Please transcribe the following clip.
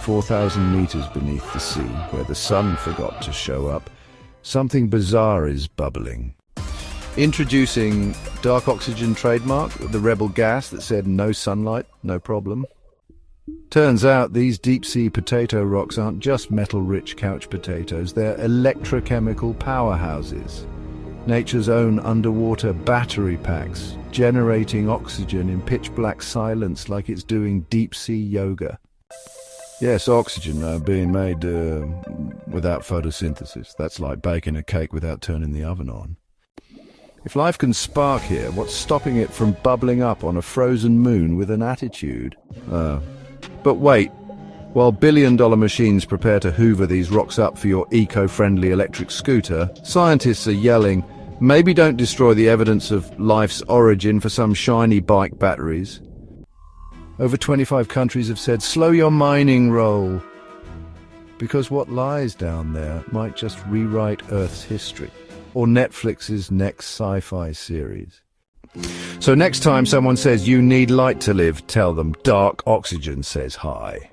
4,000 meters beneath the sea, where the sun forgot to show up, something bizarre is bubbling. Introducing dark oxygen trademark, the rebel gas that said no sunlight, no problem. Turns out these deep-sea potato rocks aren't just metal-rich couch potatoes, they're electrochemical powerhouses. Nature's own underwater battery packs, generating oxygen in pitch-black silence like it's doing deep-sea yoga. Yes, oxygen being made without photosynthesis. That's like baking a cake without turning the oven on. If life can spark here, what's stopping it from bubbling up on a frozen moon with an attitude? But wait, while billion-dollar machines prepare to hoover these rocks up for your eco-friendly electric scooter, scientists are yelling, maybe don't destroy the evidence of life's origin for some shiny bike batteries. Over 25 countries have said, slow your mining roll, because what lies down there might just rewrite Earth's history, or Netflix's next sci-fi series. So next time someone says you need light to live, tell them dark oxygen says hi.